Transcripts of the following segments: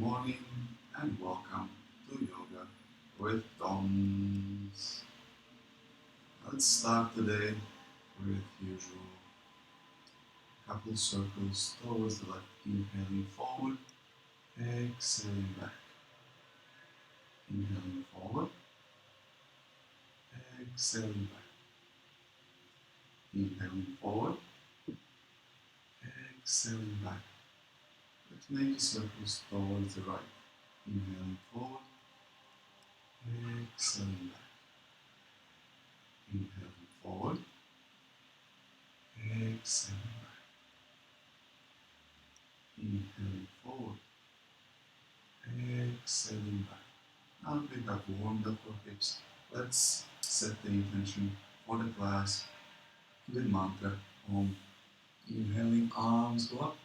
morning and welcome to Yoga with Dons. Let's start today with usual couple circles towards the left, inhaling forward, exhaling back. Inhaling forward, exhaling back. Inhaling forward, exhaling back. Let's make circles towards the right. Inhaling forward, exhaling back. Inhaling forward, exhaling back. Inhaling forward, exhaling back. Now we have warmed up our hips. Let's set the intention for the class with mantra Om. Inhaling, arms go up.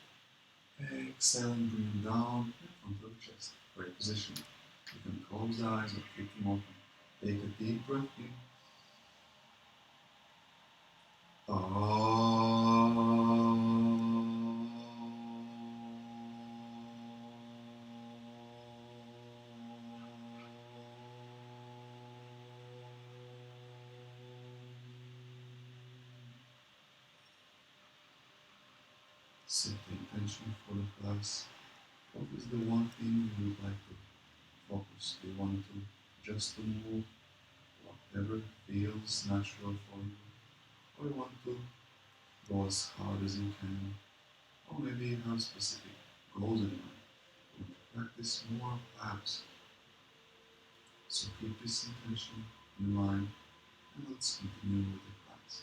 Exhaling, bring them down in front of the chest. Great position. You can close the eyes or keep them open. Take a deep breath in. Set the intention for the class. What is the one thing you would like to focus? Do you want to just to move whatever feels natural for you? Or you want to go as hard as you can? Or maybe you have specific goals in mind. You want to practice more abs. So keep this intention in mind and let's continue with the class.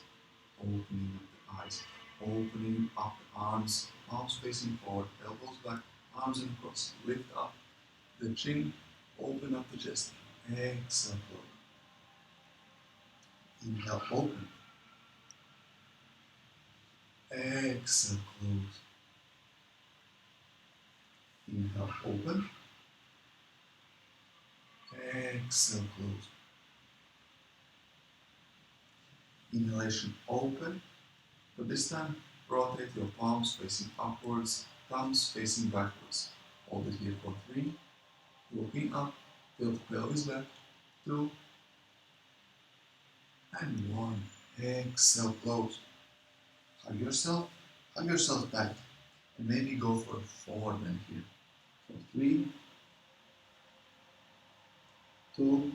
Opening up the eyes, opening up the arms, palms facing forward, elbows back, arms and across. Lift up the chin, open up the chest. Exhale, close. Inhale, open. Exhale, close. Inhale, open. Exhale, close. Inhalation, open. But this time, rotate your palms facing upwards, thumbs facing backwards. Hold it here for 3. Looking up, tilt the pelvis back. 2. And 1. Exhale, close. Hug yourself tight. And maybe go for a forward bend here. For 3, 2,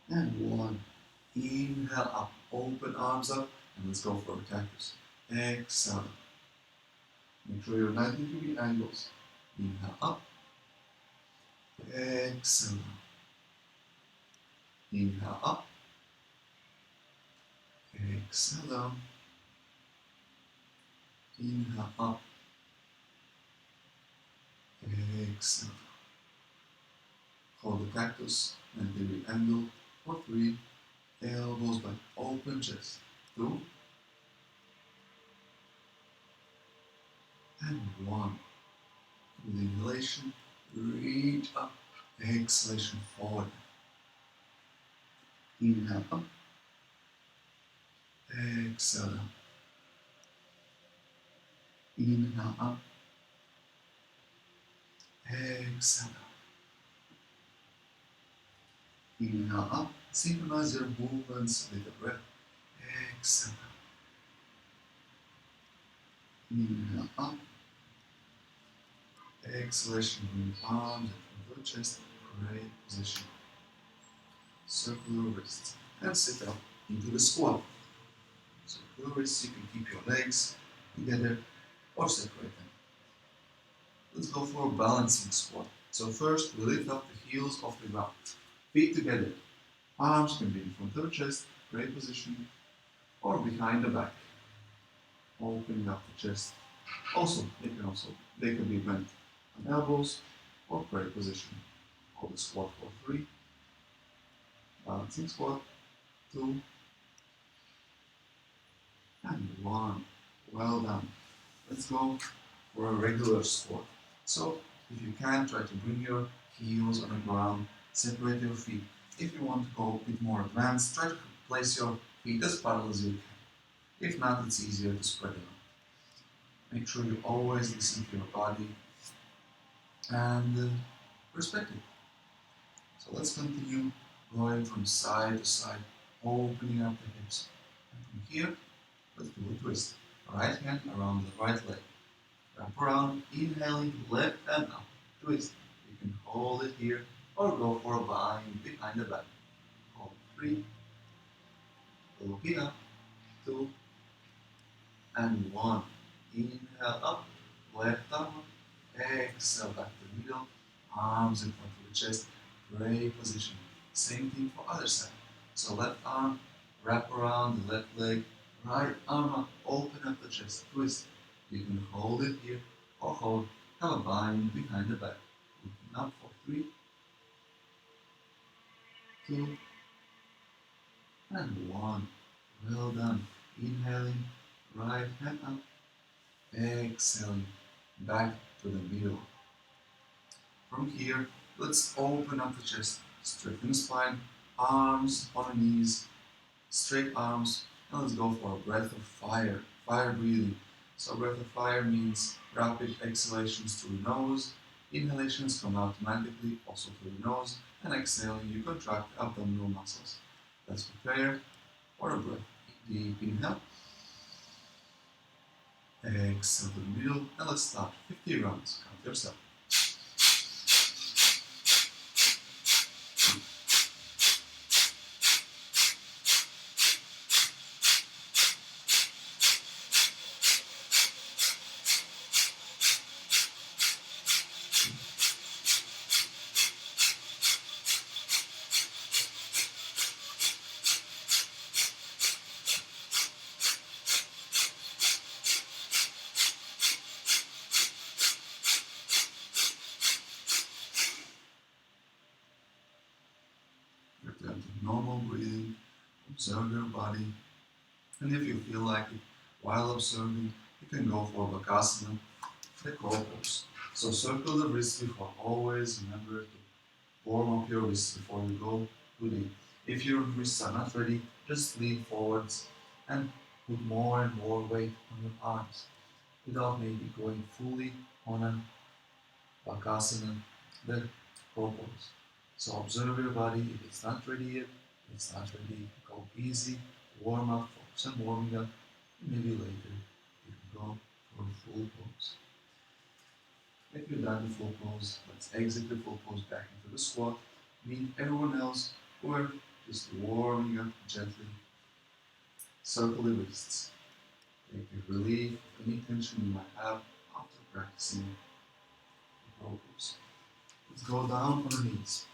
and 1. Inhale up, open arms up, and let's go for a cactus. Exhale. Make sure you're 90-degree angles. Inhale up. Exhale. Inhale up. Exhale down. Inhale up. Exhale. Hold the cactus, 90-degree angle. For 3, elbows back, open chest. 2, and 1. With inhalation, reach up. Exhalation, forward. Inhale up. Exhale down. Inhale up. Exhale down. Inhale up. Synchronize your movements with the breath. Exhale down. Inhale up. Exhalation, bring arms in front of the chest. Great position. Circle your wrists and sit up into the squat. Circle your wrists, you can keep your legs together or separate them. Let's go for a balancing squat. So first we lift up the heels off the ground. Feet together. Arms can be in front of the chest, great position, or behind the back. Opening up the chest. They can be bent on elbows or great position. Hold the squat for 3. Balancing squat. 2. And 1. Well done. Let's go for a regular squat. So if you can, try to bring your heels on the ground, separate your feet. If you want to go a bit more advanced, try to place your feet as parallel as you can. If not, it's easier to spread them out. Make sure you always listen to your body. and perspective. So let's continue going from side to side, opening up the hips. And from here, let's do a twist. Right hand around the right leg. Wrap around, inhaling, left hand up. Twist. You can hold it here or go for a bind behind the back. Hold 3, look it up, 2, and 1. Inhale up, left arm up, exhale back to the middle, arms in front of the chest, great position. Same thing for other side. So left arm, wrap around the left leg, right arm up, open up the chest, twist. You can hold it here or have a bind behind the back. Looking up for 3, 2, and 1. Well done. Inhaling, right hand up, exhaling, back to the middle. From here, let's open up the chest, straighten the spine, arms on the knees, straight arms, and let's go for a breath of fire, fire breathing. So breath of fire means rapid exhalations through the nose, inhalations come automatically also through the nose, and exhaling you contract abdominal muscles. Let's prepare for a breath. Deep inhale, exhale to the middle, and let's start 50 rounds. Count yourself. Return to normal breathing, observe your body, and if you feel like it while observing, you can go for Bakasana, the crow pose. So circle the wrists before, always remember to warm up your wrists before you go to the. If your wrists are not ready, just lean forwards and put more and more weight on your arms without maybe going fully on a Bakasana, the crow pose. So observe your body. If it's not ready yet, it's not ready. Go easy, warm up, focus on warming up. Maybe later you can go for a full pose. If you're done the full pose, let's exit the full pose back into the squat. Meet everyone else. We're just warming up gently. Circle the wrists. Take a relief of any tension you might have after practicing the pose. Let's go down on the knees.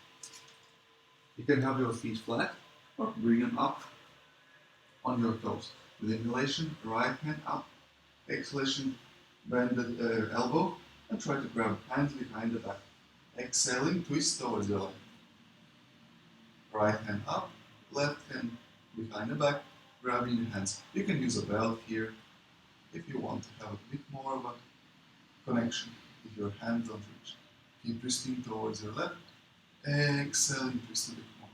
You can have your feet flat or bring them up on your toes. With inhalation, right hand up. Exhalation, bend the elbow and try to grab hands behind the back. Exhaling, twist towards your left. Right hand up, left hand behind the back, grabbing the hands. You can use a belt here if you want to have a bit more of a connection if your hands don't reach. Keep twisting towards your left. Exhaling, twist a bit more.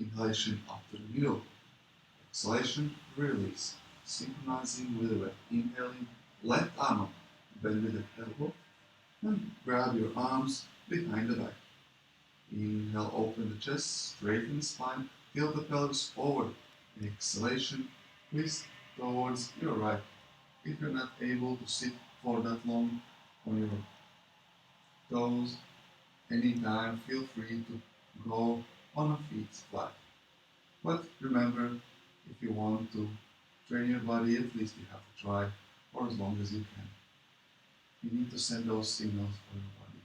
Inhalation up to the middle. Exhalation, release. Synchronizing with the breath. Inhaling, left arm up. Bend with the elbow and grab your arms behind the back. Inhale, open the chest, straighten the spine, tilt the pelvis forward. Exhalation, twist towards your right. If you're not able to sit for that long on your toes, anytime feel free to go on your feet flat. But remember, if you want to train your body, at least you have to try for as long as you can. You need to send those signals for your body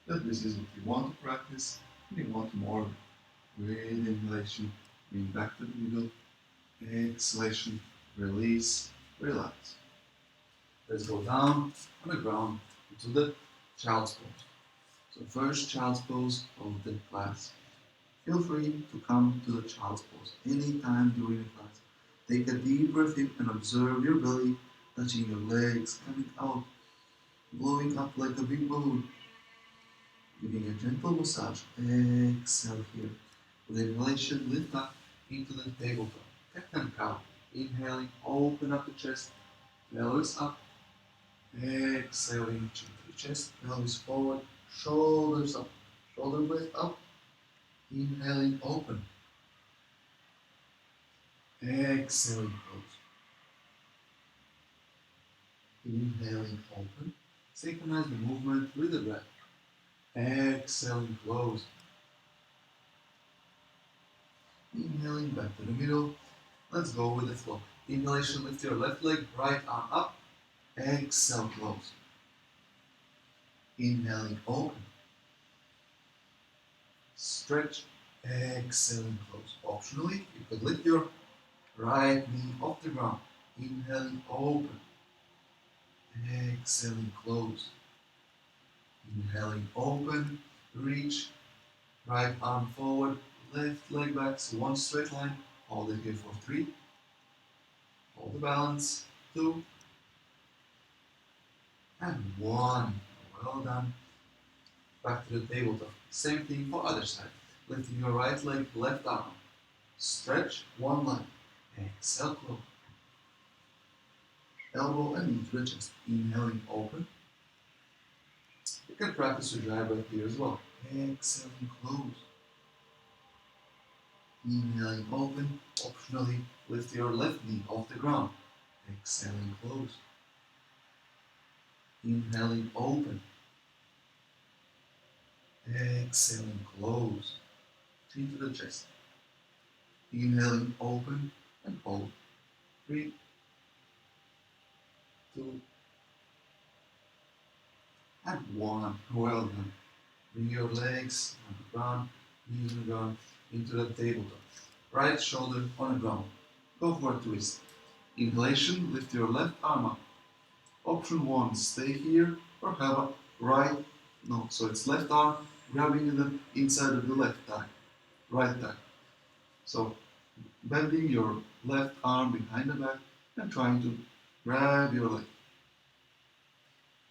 that this is what you want to practice and you want more of it. With inhalation, bring back to the middle. Exhalation, release, relax. Let's go down on the ground into the child's pose. So first child's pose of the class. Feel free to come to the child's pose anytime during the class. Take a deep breath in and observe your belly touching your legs, coming out, blowing up like a big balloon. Giving a gentle massage. Exhale here. With inhalation, lift up into the tabletop. Cat and cow. Inhaling, open up the chest, pelvis up. Exhaling, chin to the chest, pelvis forward, shoulders up, shoulder blade up, inhaling, open, exhaling, close, inhaling, open, synchronize the movement with the breath, exhaling, close, inhaling, back to the middle, let's go with the flow, inhalation, lift your left leg, right arm up, exhale, close, inhaling, open, stretch, exhaling, close, optionally, you could lift your right knee off the ground, inhaling, open, exhaling, close, inhaling, open, reach, right arm forward, left leg back, so one straight line, hold it here for 3, hold the balance, 2, and 1, well done, back to the tabletop, same thing for other side, lifting your right leg, left arm, stretch, one line, exhale, close, elbow and knee to the chest, inhaling, open, you can practice your dry breath here as well, exhaling, close, inhaling, open, optionally lift your left knee off the ground, exhaling, close, inhaling, open, exhaling, close, chin to the chest, inhaling, open, and hold, 3, 2, and 1, well done, bring your legs on the ground, knees on the ground, into the tabletop, right shoulder on the ground, go for a twist, inhalation, lift your left arm up, option 1, stay here, or have a right, no, so it's left arm grabbing the inside of the left thigh, right thigh. So bending your left arm behind the back and trying to grab your leg.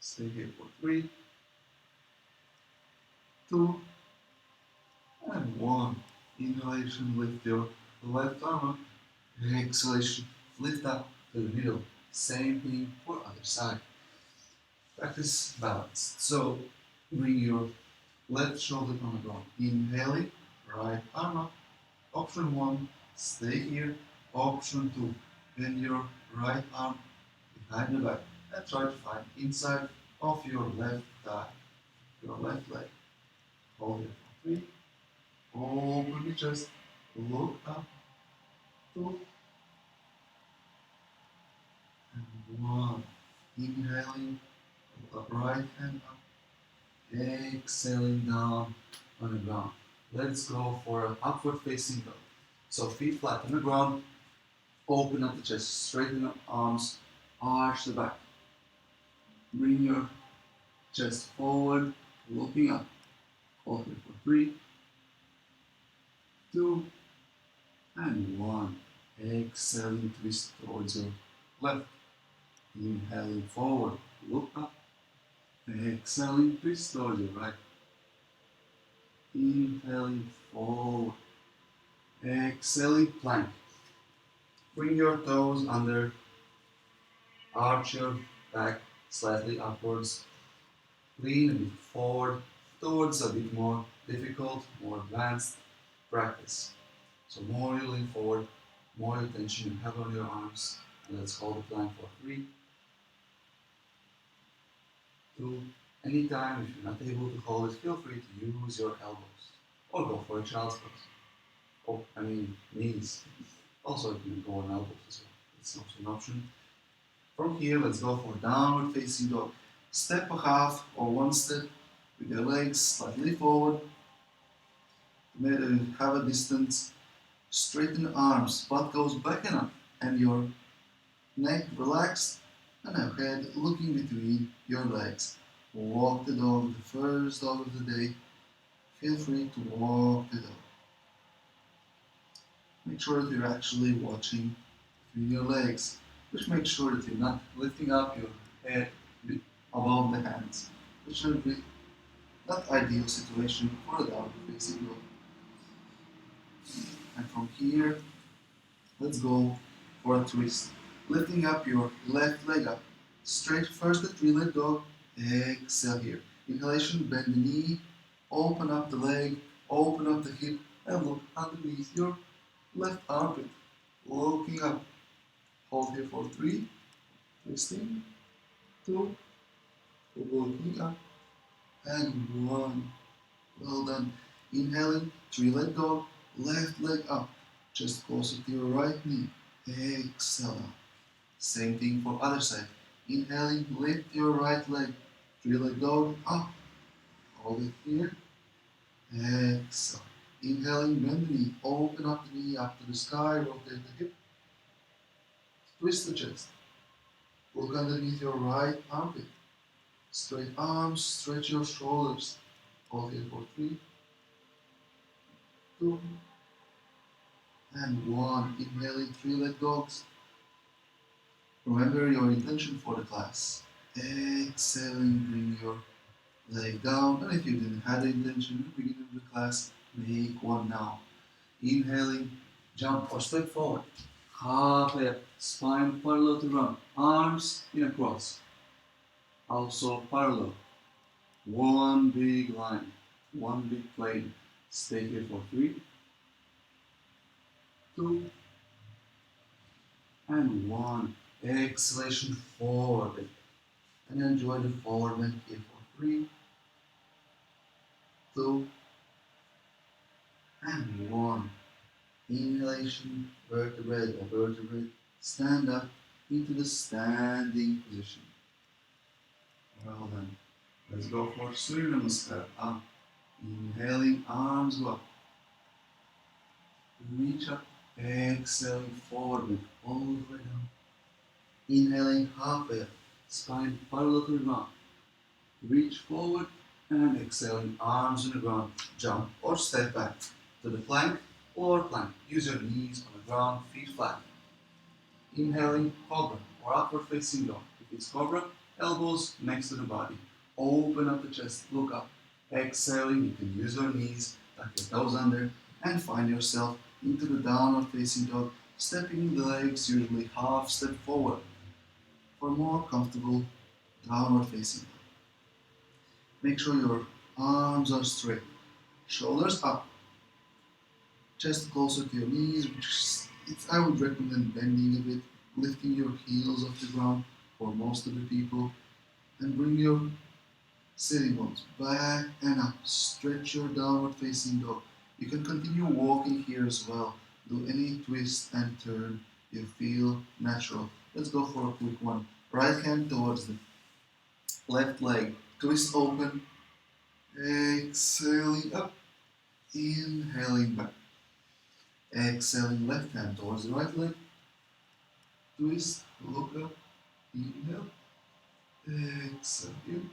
Stay here for 3, 2, and 1. Inhalation, lift your left arm up. Exhalation, lift up to the middle. Same thing for other side. Practice balanced. So bring your left shoulder on the ground. Inhaling, right arm up. Option 1, stay here. Option 2, bend your right arm behind the back and try to find inside of your left thigh, your left leg. Hold it for 3. Open the chest. Look up. 2 and 1. Inhaling, right hand up. Exhaling down on the ground. Let's go for an upward facing dog. So feet flat on the ground. Open up the chest. Straighten the arms. Arch the back. Bring your chest forward. Looking up. Hold it for 3, 2, and 1. Exhaling, twist towards your left. Inhaling forward, look up. Exhaling, twist towards your right. Inhaling forward. Exhaling, plank. Bring your toes under. Arch your back slightly upwards. Lean a bit forward towards a bit more difficult, more advanced practice. So more you lean forward, more tension you have on your arms. And let's hold the plank for 3, 2. Anytime if you're not able to hold it, feel free to use your elbows or go for a child's pose. Knees. Also you can go on elbows as well. It's also an option. From here, let's go for downward facing dog. Step a half or one step with your legs slightly forward. Maybe have a distance. Straighten the arms, butt goes back and up, and your neck relaxed, and your head looking between your legs. Walk the dog, the first dog of the day. Feel free to walk the dog. Make sure that you're actually watching between your legs, which makes sure that you're not lifting up your head above the hands, which would be not ideal situation for a downward facing dog. And from here, let's go for a twist. Lifting up your left leg up. Straight first the 3-leg dog. Exhale here. Inhalation, bend the knee, open up the leg, open up the hip, and look underneath your left armpit. Looking up. Hold here for 3, twisting, 2, looking up, and 1. Well done. Inhaling, 3 leg dog, left leg up, just closer to your right knee. Exhale. Same thing for other side. Inhaling, lift your right leg, 3 leg dog, up. Hold it here. Exhale. Inhaling, bend the knee, open up the knee up to the sky, rotate the hip, twist the chest. Look underneath your right armpit. Straight arms, stretch your shoulders. Hold here for 3, 2, and 1. Inhaling, 3 leg dogs. Remember your intention for the class. Exhaling, bring your leg down. And if you didn't have the intention at the beginning of the class, make one now. Inhaling, jump or step forward. Half left, spine parallel to ground. Arms in a cross. Also parallel. One big line, one big plane. Stay here for 3, 2, and 1. Exhalation forward. And enjoy the forward bend here for 3, 2, and 1. Inhalation, vertebrae by vertebrae. Stand up into the standing position. Well then, let's go for Surya Namaskar. Up. Inhaling, arms go up. Reach up. Exhaling forward, all the way down. Inhaling, halfway up. Spine parallel to the ground. Reach forward and exhaling, arms on the ground. Jump or step back to the plank or plank. Use your knees on the ground, feet flat. Inhaling, cobra or upward facing dog. If it's cobra, elbows next to the body. Open up the chest, look up. Exhaling, you can use your knees, tuck your toes under, and find yourself into the downward facing dog, stepping the legs usually half step forward for more comfortable downward facing dog. Make sure your arms are straight, shoulders up, chest closer to your knees, I would recommend bending a bit, lifting your heels off the ground for most of the people, and bring your sitting bones back and up. Stretch your downward facing dog. You can continue walking here as well. Do any twist and turn you feel natural. Let's go for a quick one. Right hand towards the left leg. Twist open. Exhaling up. Inhaling back. Exhaling left hand towards the right leg. Twist. Look up. Inhale. Exhale in.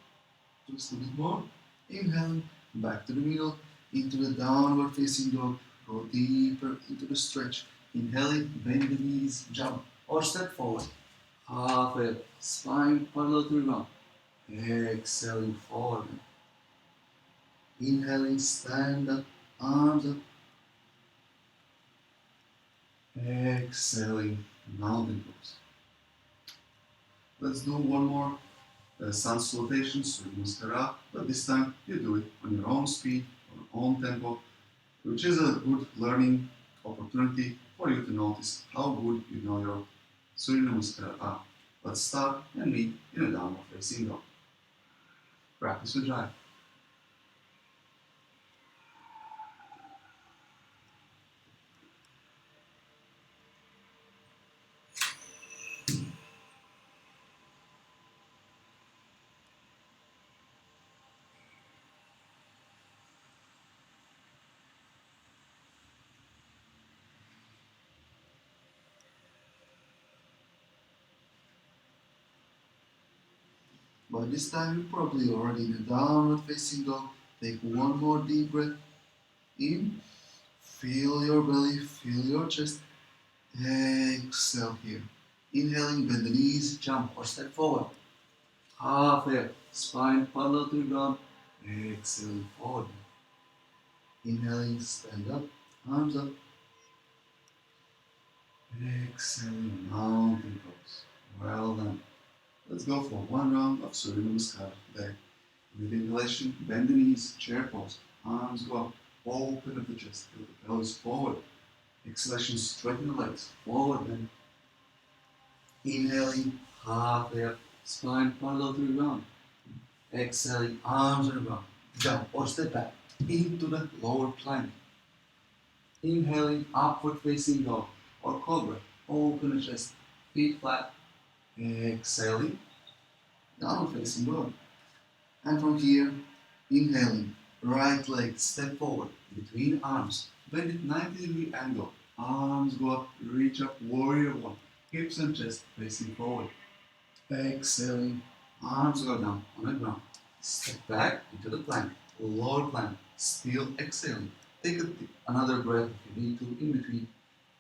Twist a bit more. Inhaling. Back to the middle. Into the downward facing dog. Go deeper into the stretch. Inhaling. Bend the knees. Jump or step forward. Halfway. Spine parallel to the ground. Exhaling forward. Inhaling. Stand up. Arms up. Exhaling. Mountain pose. Let's do one more sun salutation, Surya Namaskar, but this time you do it on your own speed, on your own tempo, which is a good learning opportunity for you to notice how good you know your Surya Namaskar. Let's start and meet in a downward facing dog. Practice with drive. By this time, you're probably already in a downward facing dog. Take one more deep breath in. Feel your belly, feel your chest. Exhale here. Inhaling, bend the knees, jump or step forward. Halfway, spine parallel to the ground. Exhaling forward. Inhaling, stand up, arms up. Exhaling, mountain pose. Well done. Let's go for one round of Surya Namaskar today. With inhalation, bend the knees, chair pose, arms go up, open up the chest, feel the pelvis forward. Exhalation, straighten the legs, forward bend. Inhaling, halfway up, spine parallel to the ground. Exhaling, arms on the ground, jump or step back into the lower plank. Inhaling, upward facing dog or cobra, open the chest, feet flat. Exhaling, downward facing dog. And from here, inhaling, right leg step forward, between arms, bend it 90-degree angle, arms go up, reach up, warrior one, hips and chest facing forward. Exhaling, arms go down on the ground, step back into the plank, lower plank, still exhaling. Take another breath if you need to in between.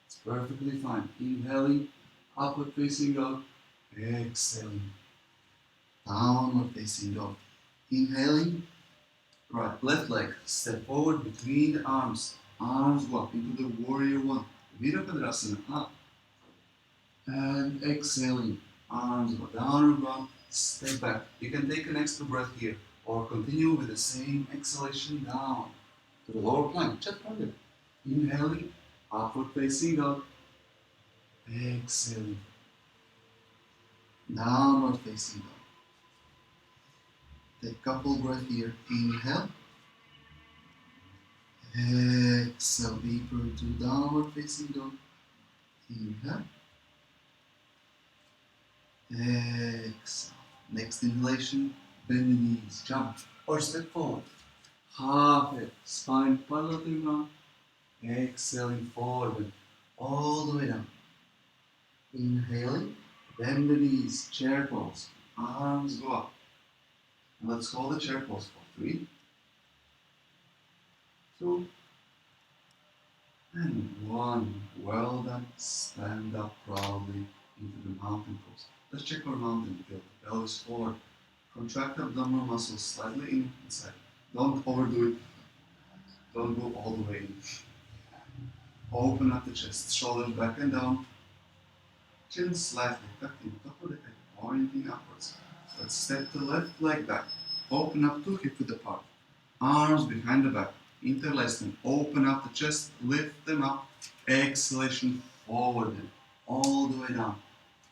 It's perfectly fine. Inhaling, upward facing dog, exhaling, downward facing dog. Inhaling, right, left leg, step forward between the arms. Arms go up into the warrior one. Virabhadrasana, up. And exhaling, arms go down and ground, step back. You can take an extra breath here or continue with the same exhalation down to the lower plank, just like it. Inhaling, upward facing dog. Exhaling, downward facing dog. Take a couple breaths here. Inhale. Exhale deeper to downward facing dog. Inhale. Exhale. Next inhalation, bend the knees, jump or step forward. Half it, spine parallel to the ground. Exhaling forward, all the way down. Inhaling, bend the knees, chair pose, arms go up. And let's hold the chair pose for 3, 2, and 1. Well done. Stand up proudly into the mountain pose. Let's check our mountain. Feel the pelvis forward. Contract abdominal muscles slightly inside. Don't overdo it. Don't go all the way in. Open up the chest, shoulders back and down. Chin slightly tucked in, top of the head, pointing upwards. Let's step the left leg back. Open up to hip width apart. Arms behind the back. Interlace them. Open up the chest. Lift them up. Exhalation forward then. All the way down.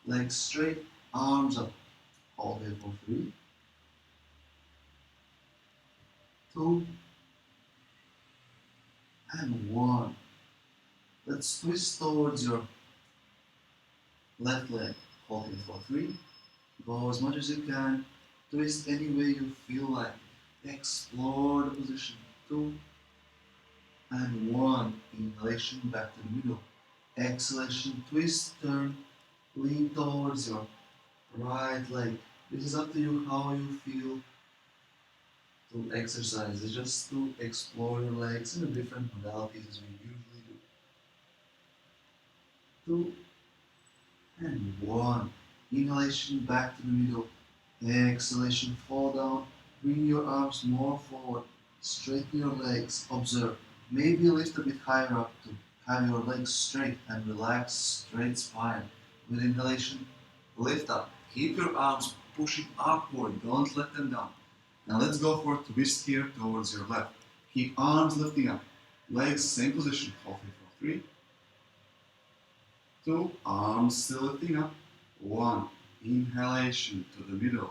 Legs straight. Arms up. Hold here for 3, 2, and 1. Let's twist towards your left leg. Hold it for 3. Go as much as you can. Twist any way you feel like. Explore the position. 2 and 1. Inhalation back to the middle. Exhalation, twist, turn, lean towards your right leg. This is up to you how you feel to exercise. It's just to explore your legs in the different modalities as we usually do. 2 and 1. Inhalation back to the middle. Exhalation, fall down. Bring your arms more forward. Straighten your legs. Observe. Maybe lift a bit higher up to have your legs straight and relax, straight spine. With inhalation, lift up. Keep your arms pushing upward. Don't let them down. Now let's go for a twist here towards your left. Keep arms lifting up. Legs, same position. Hold it for 3, 2, arms still lifting up. 1. Inhalation to the middle.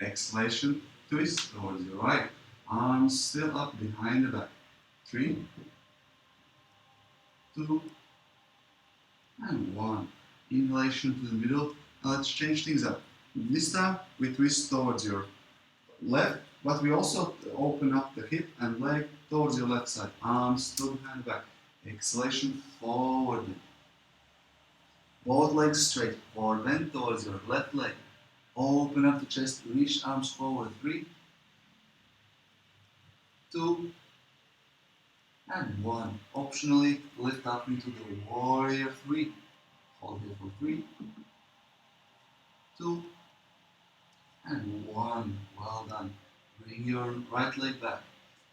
Exhalation, twist towards your right. Arms still up behind the back. 3, 2, and 1. Inhalation to the middle. Now let's change things up. This time we twist towards your left, but we also open up the hip and leg towards your left side. Arms still behind the back. Exhalation, forward bend. Both legs straight. Forward bend towards your left leg. Open up the chest, reach arms forward. 3, 2, and 1. Optionally, lift up into the warrior 3. Hold here for 3, 2, and 1. Well done. Bring your right leg back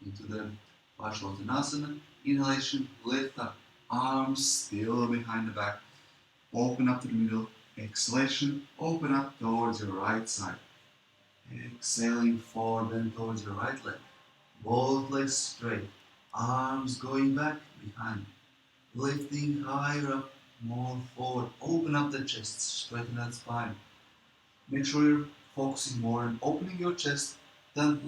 into the Parsvottanasana. Inhalation, lift up. Arms still behind the back. Open up to the middle. Exhalation, open up towards your right side. Exhaling forward bend towards your right leg. Both legs straight. Arms going back behind. Lifting higher up, more forward. Open up the chest, straighten that spine. Make sure you're focusing more on opening your chest than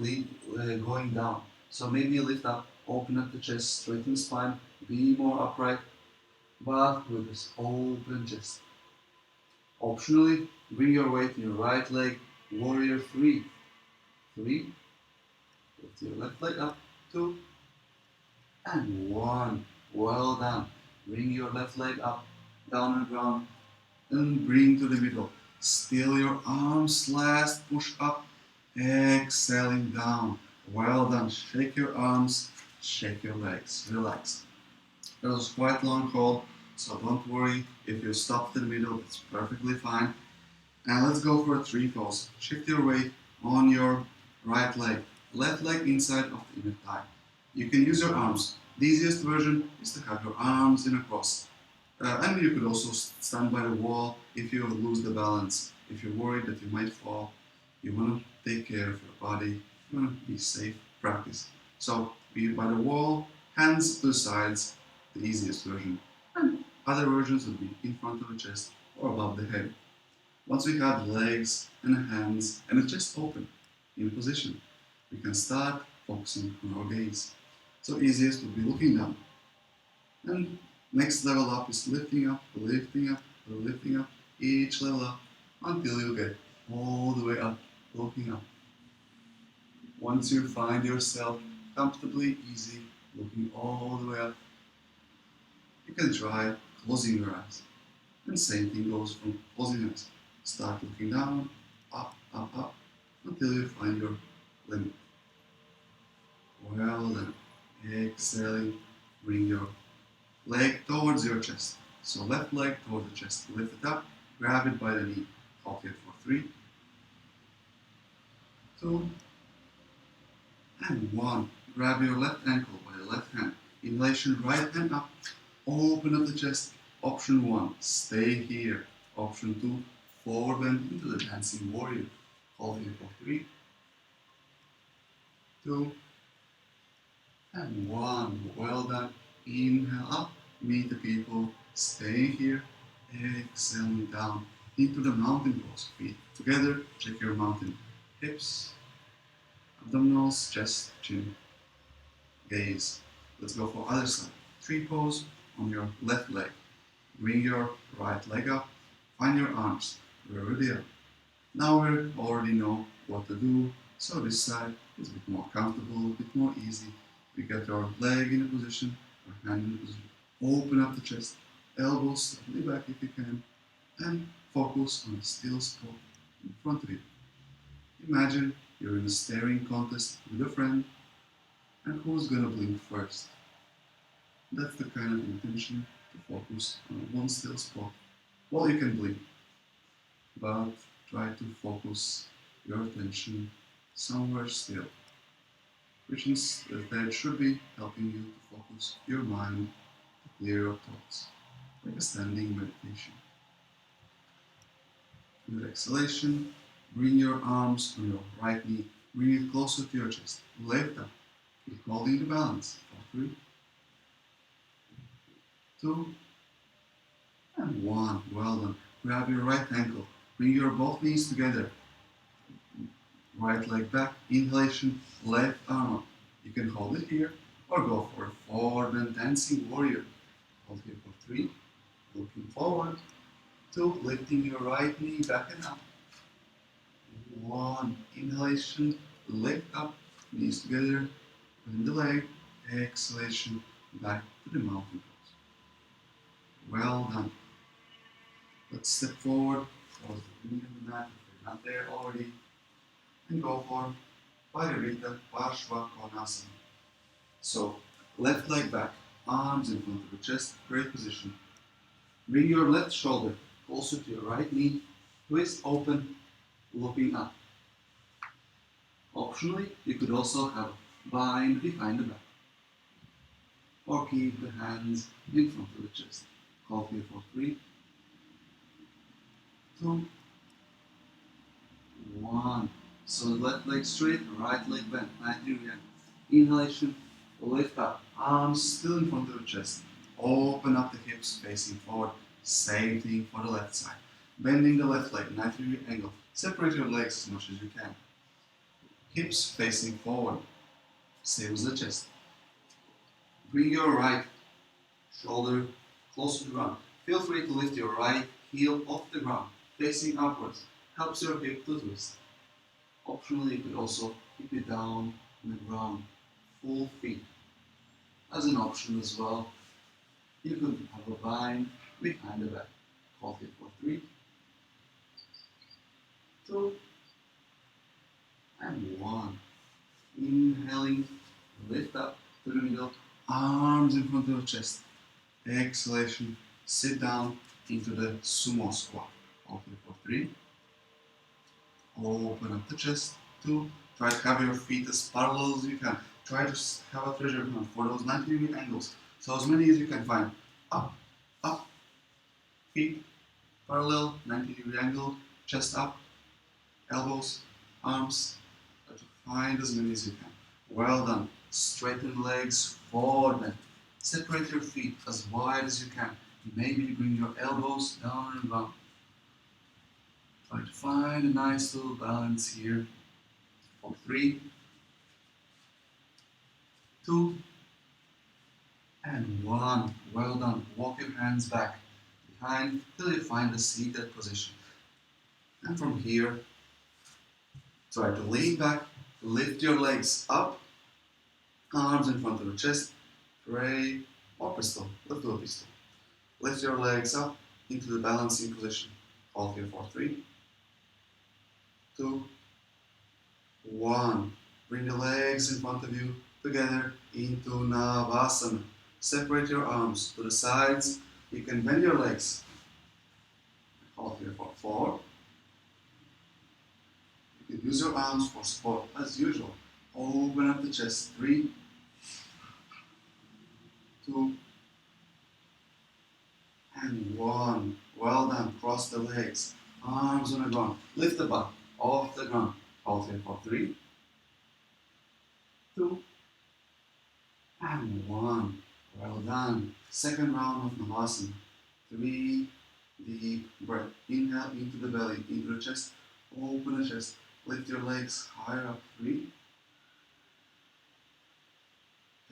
going down. So maybe lift up, open up the chest, straighten the spine, be more upright, but with this open chest. Optionally, bring your weight in your right leg, warrior 3. 3, lift your left leg up, 2, and 1. Well done. Bring your left leg up, down on the ground, and bring to the middle. Still your arms, last push up, exhaling down. Well done. Shake your arms, shake your legs, relax. That was quite long hold, so don't worry if you stop in the middle, it's perfectly fine. Now let's go for a 3 pose. Shift your weight on your right leg, left leg inside of the inner thigh. You can use your arms. The easiest version is to have your arms in a cross. And you could also stand by the wall if you lose the balance. If you're worried that you might fall, you want to take care of your body, you want to be safe, practice. So be by the wall, hands to the sides, the easiest version. And other versions would be in front of the chest or above the head. Once we have legs and hands and the chest open in position, we can start focusing on our gaze. So easiest would be looking down. And next level up is lifting up, lifting up, lifting up, each level up until you get all the way up, looking up. Once you find yourself comfortably easy, looking all the way up, you can try closing your eyes. And same thing goes from closing your eyes. Start looking down, up, up, up, until you find your limit. Well then, exhaling, bring your leg towards your chest. So left leg towards the chest. Lift it up, grab it by the knee. Hold here for 3, 2, and 1. Grab your left ankle by the left hand. Inhalation, right hand up. Open up the chest. Option 1, stay here. Option 2, forward bend into the dancing warrior. Hold here for 3, 2, and 1. Well done. Inhale up. Meet the people. Stay here. Exhaling down into the mountain pose. Feet together. Check your mountain. Hips, abdominals, chest, chin, gaze. Let's go for other side. 3 pose on your left leg. Bring your right leg up. Find your arms. We're already up. Now we already know what to do. So this side is a bit more comfortable, a bit more easy. We get our leg in a position, our hand in a position. Open up the chest, elbows slightly back if you can, and focus on a still spot in front of you. Imagine you're in a staring contest with a friend, and who's gonna blink first? That's the kind of intention to focus on one still spot. Well, you can blink, but try to focus your attention somewhere still, which means that should be helping you to focus your mind, to clear your thoughts, like a standing meditation. With exhalation, bring your arms on your right knee, bring it closer to your chest, lift up, keep holding the balance for 3, 2, and 1. Well done. Grab your right ankle, bring your both knees together, right leg back, inhalation, left arm up. You can hold it here or go for a forward and dancing warrior. Hold here for 3, looking forward, 2, lifting your right knee back and up. 1, inhalation, lift up, knees together, bend the leg, exhalation, back to the mountain pose. Well done. Let's step forward, towards the knee of the mat if you're not there already, and go for Paririta Parshvakonasana. So, left leg back, arms in front of the chest, great position. Bring your left shoulder closer to your right knee, twist open, looking up. Optionally, you could also have bind behind the back, or keep the hands in front of the chest. Hold here for 3, 2, 1. So left leg straight, right leg bent, 90-degree angle. Inhalation, lift up, arms still in front of the chest. Open up the hips facing forward. Same thing for the left side. Bending the left leg, 90-degree angle. Separate your legs as much as you can. Hips facing forward. Same as the chest. Bring your right shoulder close to the ground. Feel free to lift your right heel off the ground, facing upwards. Helps your hip to twist. Optionally, you could also keep it down on the ground, full feet. As an option as well, you could have a vine behind the back. Hold it for 3, 2, and 1. Inhaling, lift up to the middle, arms in front of the chest. Exhalation, sit down into the sumo squat. Hold it for 3. Open up the chest. 2. Try to have your feet as parallel as you can. Try to have a treasure hunt for those 90-degree angles. So as many as you can find. Up, up, feet, parallel, 90-degree angle, chest up, elbows, arms. Try to find as many as you can. Well done. Straighten legs forward bend. Separate your feet as wide as you can. Maybe bring your elbows down and down. Try to find a nice little balance here. For 3, 2, and 1. Well done. Walk your hands back behind till you find the seated position. And from here, try to lean back, lift your legs up, arms in front of the chest, pray, or pistol. Let's do a pistol. Lift your legs up into the balancing position. Hold here for 3, 2, 1. Bring the legs in front of you together into Navasana. Separate your arms to the sides. You can bend your legs. Hold here for 4. You can use your arms for support as usual. Open up the chest. 3, 2, and 1. Well done. Cross the legs. Arms on the ground. Lift the butt off the ground. Hold here for 3, 2, and 1. Well done. Second round of Navasana. 3 deep breath. Inhale into the belly, into the chest. Open the chest. Lift your legs higher up. 3.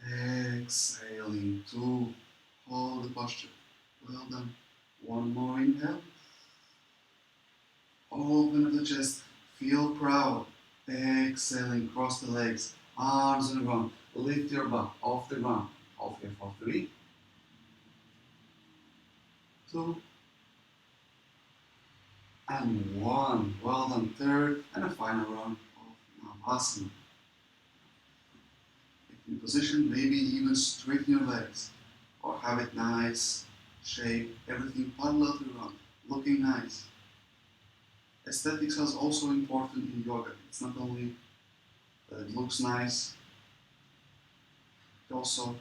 Exhaling. 2. Hold the posture. Well done. 1 more inhale. Open up the chest. Feel proud. Exhaling. Cross the legs. Arms on the ground. Lift your butt off the ground. Hold here for 3, 2, and 1. Well done. Third and a final round of Navasana. In position, maybe even straighten your legs or have it nice, shape, everything parallel to the ground, looking nice. Aesthetics is also important in yoga. It's not only that it looks nice, it's also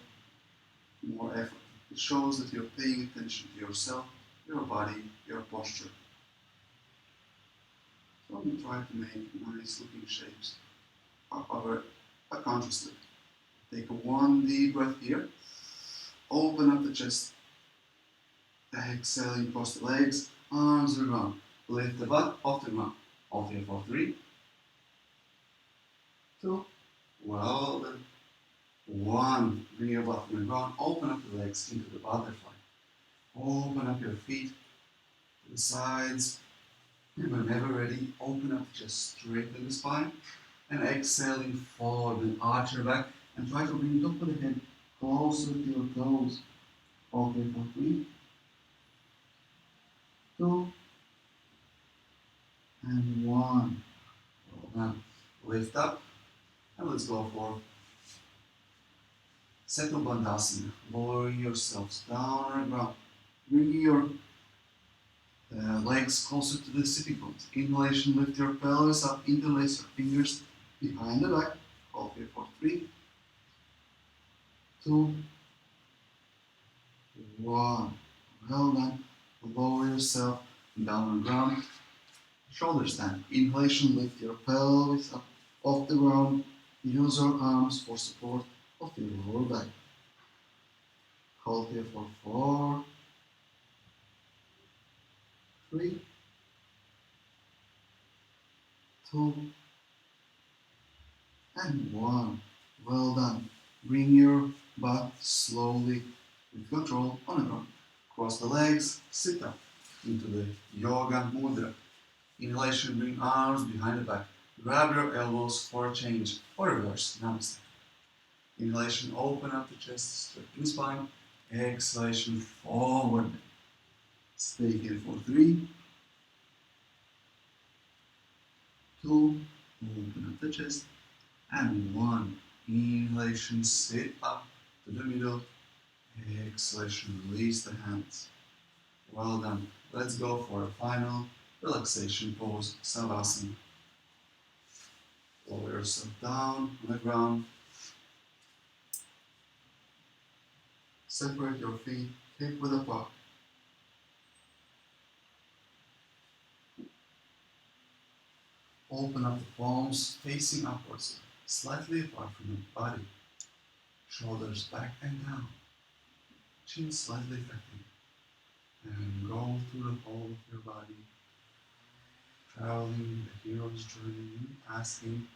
more effort. It shows that you're paying attention to yourself, your body, your posture. So we try to make nice looking shapes consciously. Take 1 deep breath here. Open up the chest. Exhaling across the legs, arms around. Lift the butt off the ground. Hold here for 3, 2, well done. 1. Bring your butt from the ground. Open up the legs into the butterfly. Open up your feet to the sides. And whenever ready, open up the chest, straighten the spine. And exhaling forward and arch your back. And try to bring the top of the head closer to your toes. Hold here for 3, 2, and 1. Well done. Lift up. And let's go for Setu Bandhasana. Lowering yourselves down on the ground. Bring your legs closer to the sitting bones. Inhalation, lift your pelvis up, interlace your fingers behind the back. Hold here for 3, 2, 1. Well done. Lower yourself down on the ground. Shoulder stand. Inhalation, lift your pelvis up off the ground. Use your arms for support of your lower back. Hold here for 4, 3, 2, and 1. Well done. Bring your butt slowly with control on the ground. Cross the legs, sit up into the yoga mudra. Inhalation, bring arms behind the back. Grab your elbows for a change or reverse. Namaste. Inhalation, open up the chest, straighten the spine. Exhalation, forward. Stay here for 3, 2, open up the chest, and 1. Inhalation, sit up to the middle. Exhalation, release the hands. Well done. Let's go for a final relaxation pose, Savasana. Lower yourself down on the ground. Separate your feet hip width apart. Open up the palms facing upwards, slightly apart from the body. Shoulders back and down. Chin slightly tucking. And go through the whole of your body. Traveling the hero's journey, asking,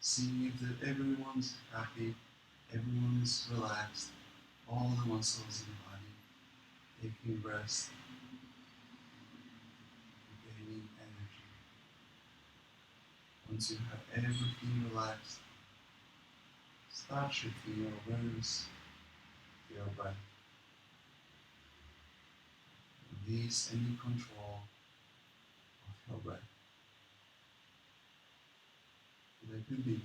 seeing if everyone's happy, everyone's relaxed, all the muscles in the body, taking rest, gaining energy. Once you have everything relaxed, start shifting your awareness to your breath. Release any control of your breath. Let it be.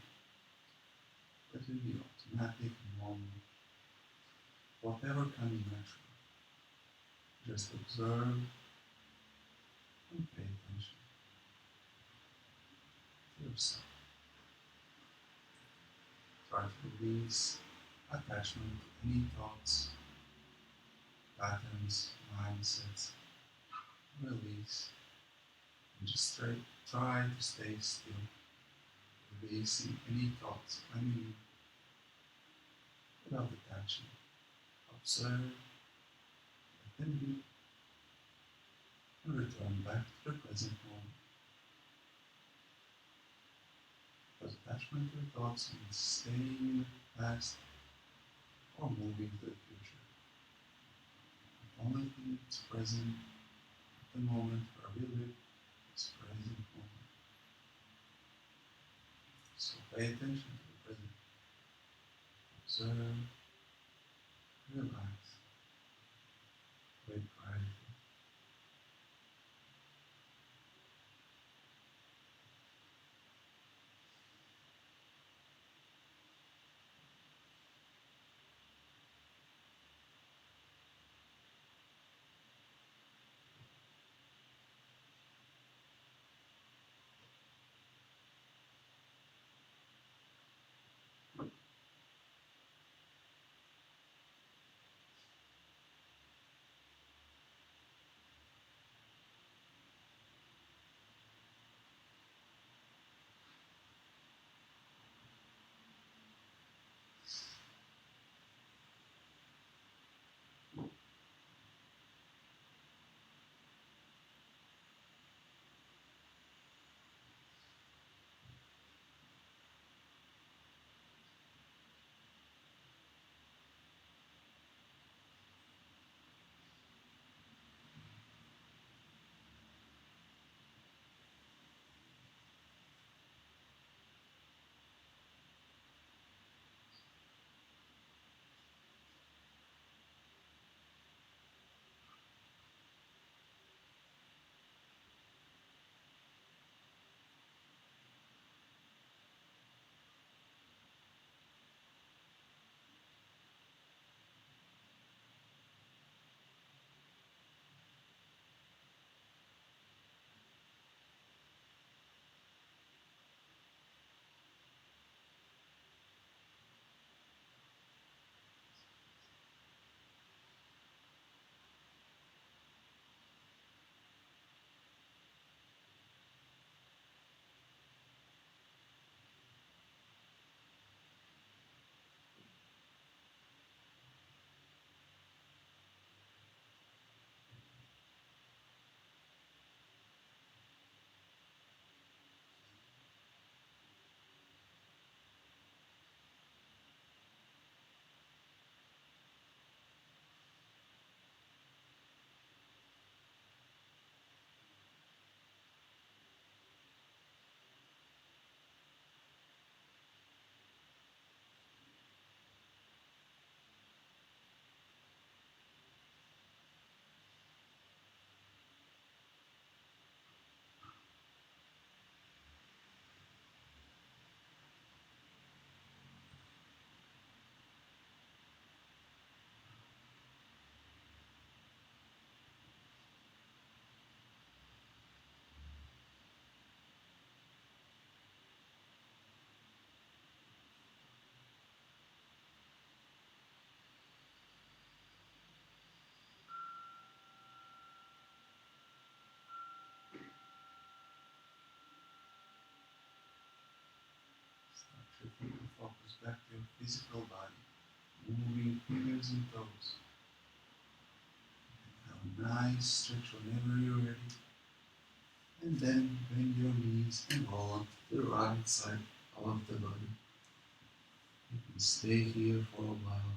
Let it be automatic and normal. Whatever comes natural. Just observe and pay attention to yourself. Try to release attachment to any thoughts, patterns, mindsets. Release and just try to stay still, releasing any thoughts coming in without attaching. Observe, let them be, and return back to the present moment. Because attachment to the thoughts means staying in the past or moving to the future. The only thing that's present at the moment where we live is present moment. So pay attention to the present. Observe, relax, wait quietly. focus back to your physical body, moving fingers and toes. Have a nice stretch whenever you're ready. And then bend your knees and roll on to the right side of the body. You can stay here for a while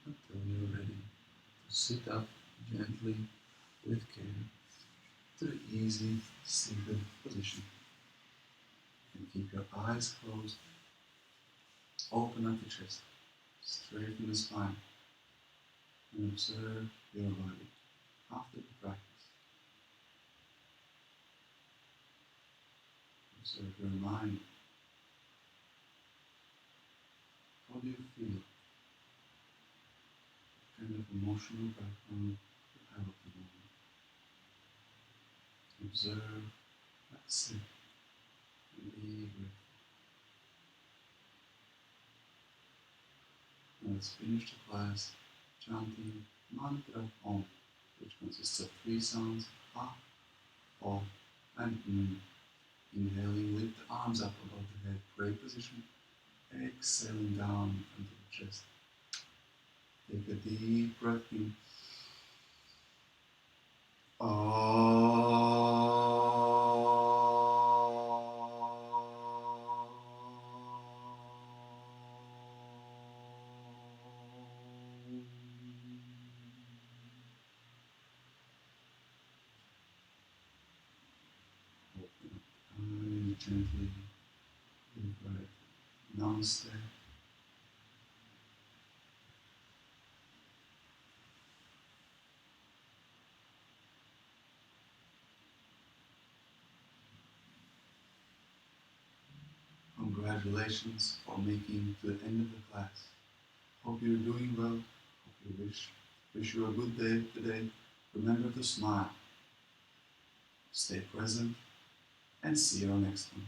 until you're ready to sit up gently with care to the easy seated position. You can keep your eyes closed, open up the chest, straighten the spine, and observe your body after the practice. Observe your mind. How do you feel? What kind of emotional background you have at the moment? Observe, accept, and be grateful. Now let's finish the class chanting mantra Om, which consists of 3 sounds: Ha, O, and Inhaling, lift the arms up above the head, pray position. Exhaling down into the chest. Take a deep breath in. Open up the eyes gently. Deep breath. Namaste. Congratulations for making to the end of the class. Hope you're doing well. Hope you wish you a good day today. Remember to smile. Stay present and see you next time.